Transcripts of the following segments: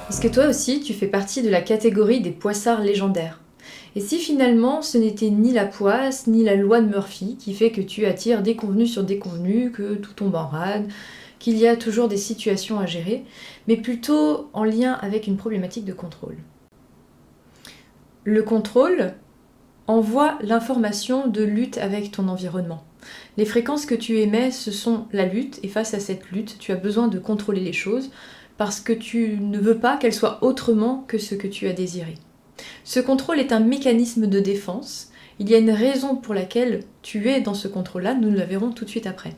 Est-ce que toi aussi, tu fais partie de la catégorie des poissards légendaires? Et si finalement, ce n'était ni la poisse, ni la loi de Murphy qui fait que tu attires déconvenus sur déconvenus, que tout tombe en rade, qu'il y a toujours des situations à gérer, mais plutôt en lien avec une problématique de contrôle? Le contrôle envoie l'information de lutte avec ton environnement. Les fréquences que tu émets, ce sont la lutte, et face à cette lutte, tu as besoin de contrôler les choses, parce que tu ne veux pas qu'elles soient autrement que ce que tu as désiré. Ce contrôle est un mécanisme de défense. Il y a une raison pour laquelle tu es dans ce contrôle-là, nous la verrons tout de suite après.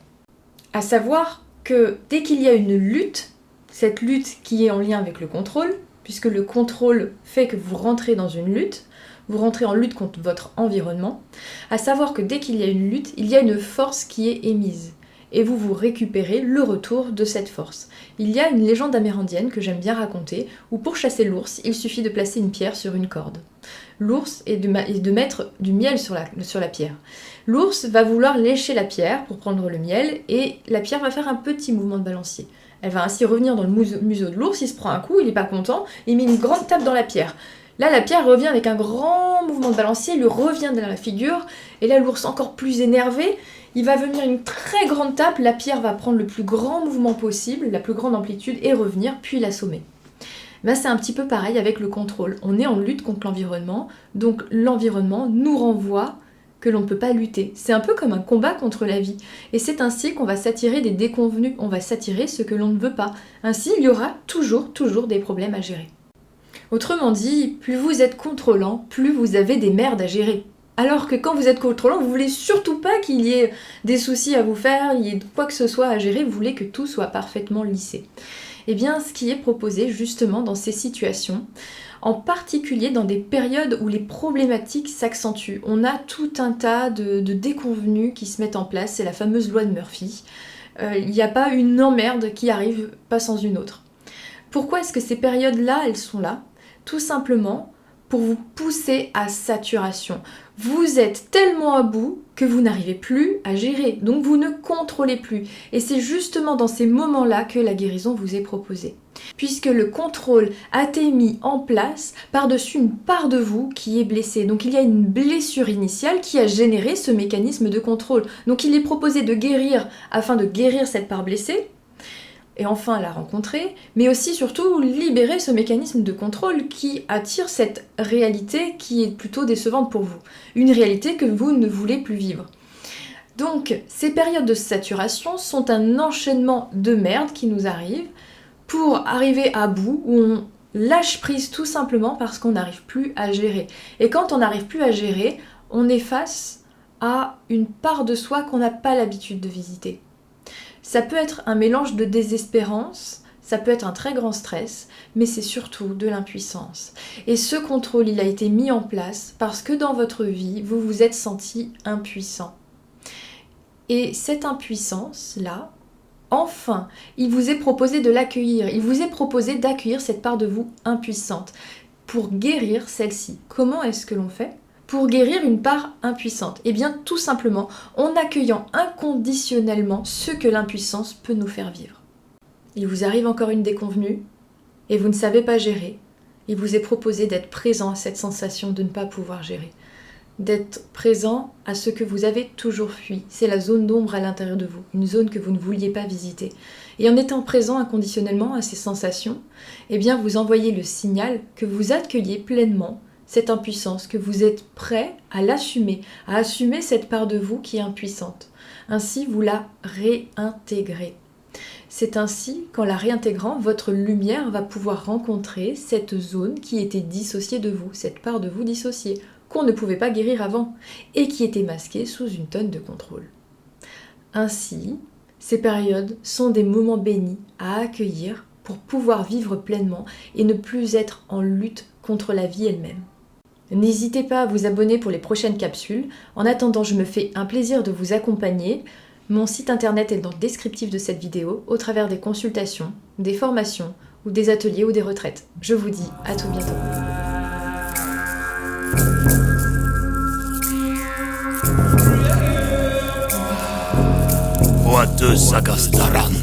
À savoir que dès qu'il y a une lutte, cette lutte qui est en lien avec le contrôle, puisque le contrôle fait que vous rentrez dans une lutte, vous rentrez en lutte contre votre environnement, à savoir que dès qu'il y a une lutte, il y a une force qui est émise. Et vous récupérez le retour de cette force. Il y a une légende amérindienne que j'aime bien raconter, où pour chasser l'ours, il suffit de placer une pierre sur une corde. L'ours est de mettre du miel sur la pierre. L'ours va vouloir lécher la pierre pour prendre le miel, et la pierre va faire un petit mouvement de balancier. Elle va ainsi revenir dans le museau de l'ours, il se prend un coup, il n'est pas content, il met une grande tape dans la pierre. Là, la pierre revient avec un grand mouvement de balancier, lui revient dans la figure, et là, l'ours encore plus énervé, il va venir une très grande tape, la pierre va prendre le plus grand mouvement possible, la plus grande amplitude, et revenir, puis l'assommer. Ben, c'est un petit peu pareil avec le contrôle. On est en lutte contre l'environnement, donc l'environnement nous renvoie que l'on ne peut pas lutter. C'est un peu comme un combat contre la vie. Et c'est ainsi qu'on va s'attirer des déconvenus, on va s'attirer ce que l'on ne veut pas. Ainsi, il y aura toujours des problèmes à gérer. Autrement dit, plus vous êtes contrôlant, plus vous avez des merdes à gérer. Alors que quand vous êtes contrôlant, vous voulez surtout pas qu'il y ait des soucis à vous faire, il y ait quoi que ce soit à gérer, vous voulez que tout soit parfaitement lissé. Eh bien, ce qui est proposé justement dans ces situations, en particulier dans des périodes où les problématiques s'accentuent, on a tout un tas de déconvenus qui se mettent en place, c'est la fameuse loi de Murphy. Il n'y a pas une emmerde qui arrive pas sans une autre. Pourquoi est-ce que ces périodes-là, elles sont là ? Tout simplement pour vous pousser à saturation. Vous êtes tellement à bout que vous n'arrivez plus à gérer, donc vous ne contrôlez plus. Et c'est justement dans ces moments-là que la guérison vous est proposée. Puisque le contrôle a été mis en place par-dessus une part de vous qui est blessée. Donc il y a une blessure initiale qui a généré ce mécanisme de contrôle. Donc il est proposé de guérir afin de guérir cette part blessée, et enfin la rencontrer, mais aussi surtout libérer ce mécanisme de contrôle qui attire cette réalité qui est plutôt décevante pour vous. Une réalité que vous ne voulez plus vivre. Donc ces périodes de saturation sont un enchaînement de merde qui nous arrive pour arriver à bout où on lâche prise tout simplement parce qu'on n'arrive plus à gérer. Et quand on n'arrive plus à gérer, on est face à une part de soi qu'on n'a pas l'habitude de visiter. Ça peut être un mélange de désespérance, ça peut être un très grand stress, mais c'est surtout de l'impuissance. Et ce contrôle, il a été mis en place parce que dans votre vie, vous vous êtes senti impuissant. Et cette impuissance-là, enfin, il vous est proposé de l'accueillir, il vous est proposé d'accueillir cette part de vous impuissante pour guérir celle-ci. Comment est-ce que l'on fait ? Pour guérir une part impuissante? Eh bien tout simplement en accueillant inconditionnellement ce que l'impuissance peut nous faire vivre. Il vous arrive encore une déconvenue et vous ne savez pas gérer. Il vous est proposé d'être présent à cette sensation de ne pas pouvoir gérer. D'être présent à ce que vous avez toujours fui. C'est la zone d'ombre à l'intérieur de vous, une zone que vous ne vouliez pas visiter. Et en étant présent inconditionnellement à ces sensations, eh bien vous envoyez le signal que vous accueillez pleinement cette impuissance, que vous êtes prêt à l'assumer, à assumer cette part de vous qui est impuissante. Ainsi, vous la réintégrez. C'est ainsi qu'en la réintégrant, votre lumière va pouvoir rencontrer cette zone qui était dissociée de vous, cette part de vous dissociée, qu'on ne pouvait pas guérir avant, et qui était masquée sous une tonne de contrôle. Ainsi, ces périodes sont des moments bénis à accueillir pour pouvoir vivre pleinement et ne plus être en lutte contre la vie elle-même. N'hésitez pas à vous abonner pour les prochaines capsules. En attendant, je me fais un plaisir de vous accompagner. Mon site internet est dans le descriptif de cette vidéo, au travers des consultations, des formations, ou des ateliers ou des retraites. Je vous dis à tout bientôt. pointeux Sagastaran.